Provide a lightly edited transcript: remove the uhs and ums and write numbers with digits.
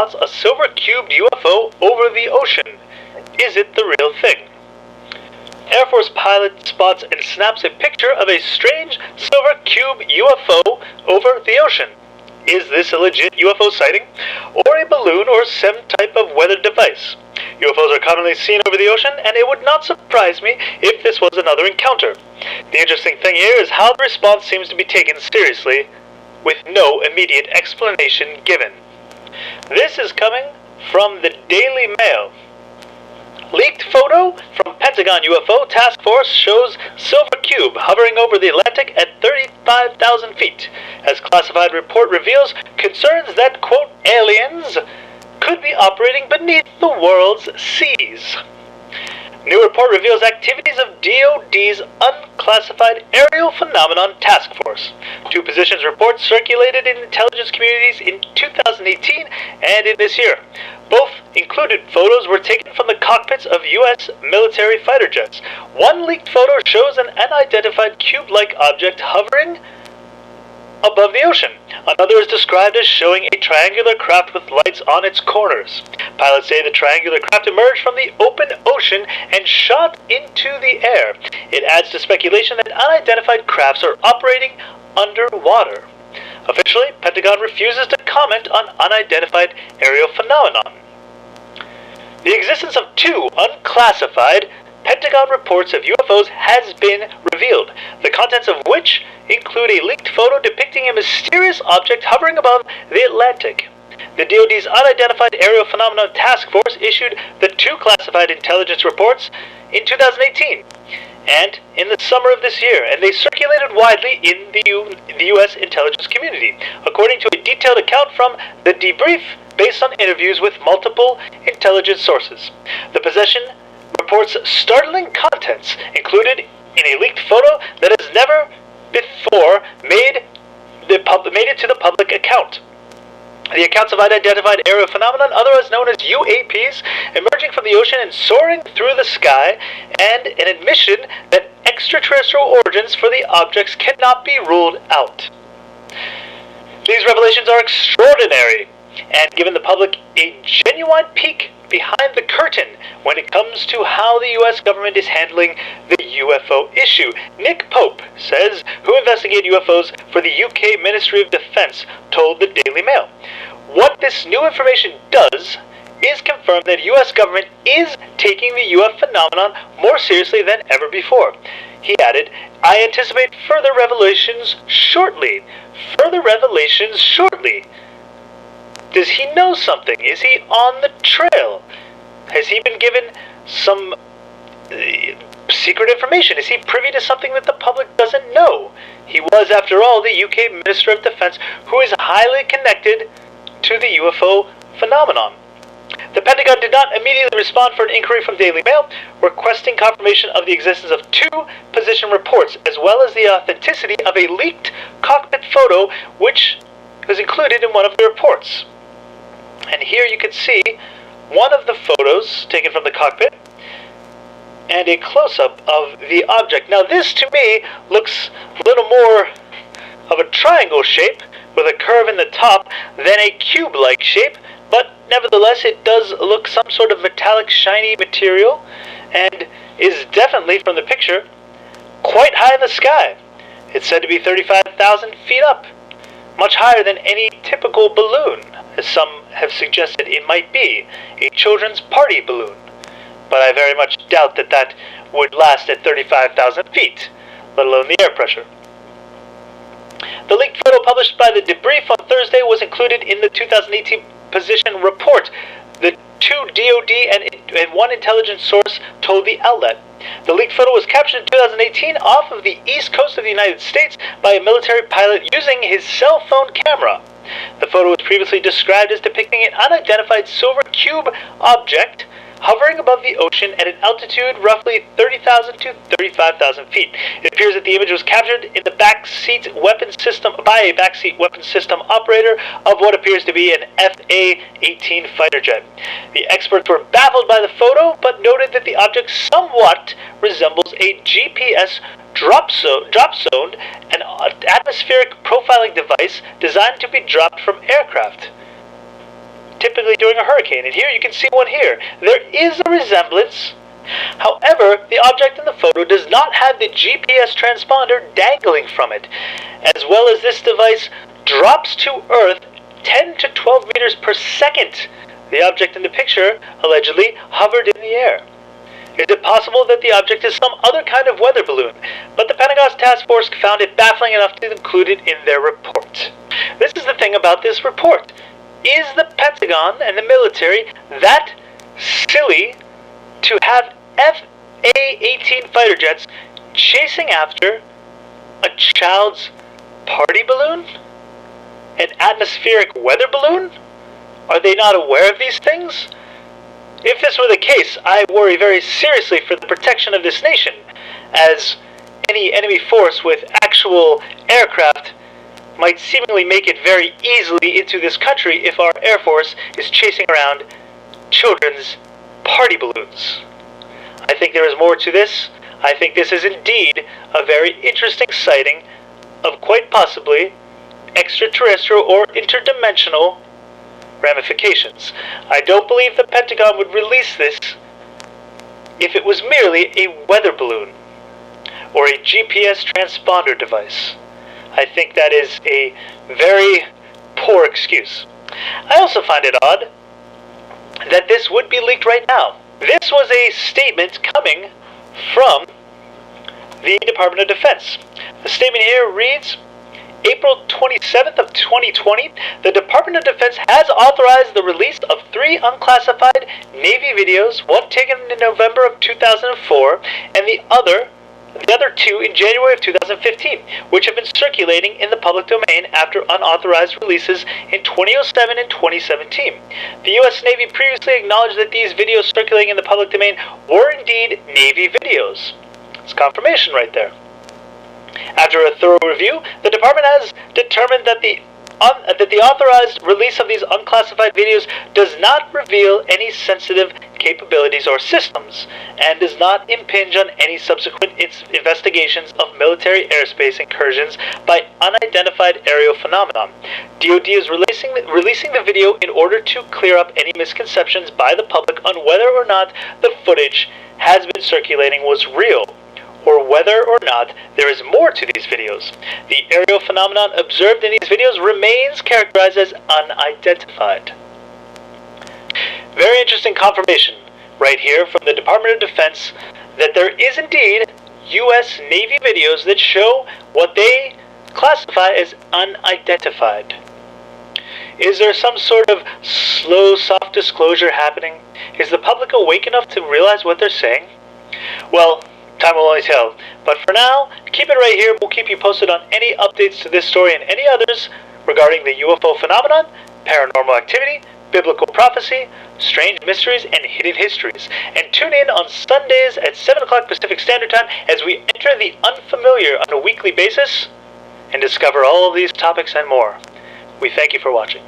spots a silver-cubed UFO over the ocean. Is it the real thing? Airfoce pilot spots and snaps a picture of a strange silver cube UFO over the ocean. Is this a legit UFO sighting, or a balloon or some type of weather device? UFOs are commonly seen over the ocean, and it would not surprise me if this was another encounter. The interesting thing here is how the response seems to be taken seriously, with no immediate explanation given. This is coming from the Daily Mail. Leaked photo from Pentagon UFO Task Force shows silver cube hovering over the Atlantic at 35,000 feet. As classified report reveals concerns that, quote, aliens could be operating beneath the world's seas. New report reveals activities of DoD's Unclassified Aerial Phenomenon Task Force. Two positions reports circulated in intelligence communities in 2018 and in this year. Both included photos were taken from the cockpits of U.S. military fighter jets. One leaked photo shows an unidentified cube-like object hovering above the ocean. Another is described as showing a triangular craft with lights on its corners. Pilots say the triangular craft emerged from the open ocean and shot into the air. It adds to speculation that unidentified crafts are operating underwater. Officially, Pentagon refuses to comment on unidentified aerial phenomenon. The existence of two unclassified Pentagon reports of UFOs has been revealed, the contents of which include a leaked photo depicting a mysterious object hovering above the Atlantic. The DoD's Unidentified Aerial Phenomenon Task Force issued the two classified intelligence reports in 2018 and in the summer of this year, and they circulated widely in the U.S. intelligence community, according to a detailed account from The Debrief based on interviews with multiple intelligence sources. The possession reports startling contents included in a leaked photo that has never before made it to the public account. The accounts of unidentified aerial phenomenon, otherwise known as UAPs, emerging from the ocean and soaring through the sky, and an admission that extraterrestrial origins for the objects cannot be ruled out. These revelations are extraordinary and given the public a genuine peek behind the curtain when it comes to how the U.S. government is handling the UFO issue. Nick Pope says, who investigated UFOs for the UK Ministry of Defense, told the Daily Mail. What this new information does is confirm that the U.S. government is taking the UFO phenomenon more seriously than ever before. He added, I anticipate further revelations shortly. Further revelations shortly. Does he know something? Is he on the trail? Has he been given some secret information? Is he privy to something that the public doesn't know? He was, after all, the UK Minister of Defense, who is highly connected to the UFO phenomenon. The Pentagon did not immediately respond for an inquiry from Daily Mail, requesting confirmation of the existence of two position reports, as well as the authenticity of a leaked cockpit photo, which was included in one of the reports. And here you can see one of the photos taken from the cockpit and a close-up of the object. Now this to me looks a little more of a triangle shape with a curve in the top than a cube-like shape, but nevertheless it does look some sort of metallic shiny material and is definitely, from the picture, quite high in the sky. It's said to be 35,000 feet up, much higher than any typical balloon, as some have suggested it might be, a children's party balloon. But I very much doubt that that would last at 35,000 feet, let alone the air pressure. The leaked photo published by The Debrief on Thursday was included in the 2018 position report. The two DoD and one intelligence source told the outlet. The leaked photo was captured in 2018 off of the east coast of the United States by a military pilot using his cell phone camera. The photo was previously described as depicting an unidentified silver cube object hovering above the ocean at an altitude roughly 30,000 to 35,000 feet. It appears that the image was captured in the backseat weapons system by a backseat weapons system operator of what appears to be an FA-18 fighter jet. The experts were baffled by the photo, but noted that the object somewhat resembles a GPS drop zone, an atmospheric profiling device designed to be dropped from aircraft. typically during a hurricane, and here you can see one here. There is a resemblance. However, the object in the photo does not have the GPS transponder dangling from it, as well as this device drops to Earth 10 to 12 meters per second. The object in the picture allegedly hovered in the air. Is it possible that the object is some other kind of weather balloon? But the Pentagon's task force found it baffling enough to include it in their report. This is the thing about this report. Is the Pentagon and the military that silly to have FA-18 fighter jets chasing after a child's party balloon? An atmospheric weather balloon? Are they not aware of these things? If this were the case, I worry very seriously for the protection of this nation, as any enemy force with actual aircraft might seemingly make it very easily into this country if our Air Force is chasing around children's party balloons. I think there is more to this. I think this is indeed a very interesting sighting of quite possibly extraterrestrial or interdimensional ramifications. I don't believe the Pentagon would release this if it was merely a weather balloon or a GPS transponder device. I think that is a very poor excuse. I also find it odd that this would be leaked right now. This was a statement coming from the Department of Defense. The statement here reads, April 27th of 2020, the Department of Defense has authorized the release of 3 unclassified Navy videos, one taken in November of 2004, and the other 2 in January of 2015, which have been circulating in the public domain after unauthorized releases in 2007 and 2017. The U.S. Navy previously acknowledged that these videos circulating in the public domain were indeed Navy videos. It's confirmation right there. After a thorough review, the department has determined that the authorized release of these unclassified videos does not reveal any sensitive capabilities or systems, and does not impinge on any subsequent investigations of military airspace incursions by unidentified aerial phenomenon. DoD is releasing the video in order to clear up any misconceptions by the public on whether or not the footage has been circulating was real, or whether or not there is more to these videos. The aerial phenomenon observed in these videos remains characterized as unidentified. Very interesting confirmation right here from the Department of Defense that there is indeed U.S. Navy videos that show what they classify as unidentified. Is there some sort of slow, soft disclosure happening? Is the public awake enough to realize what they're saying? Well, time will only tell. But for now, keep it right here. We'll keep you posted on any updates to this story and any others regarding the UFO phenomenon, paranormal activity, biblical prophecy, strange mysteries, and hidden histories. And tune in on Sundays at 7 o'clock Pacific Standard Time as we enter the unfamiliar on a weekly basis and discover all of these topics and more. We thank you for watching.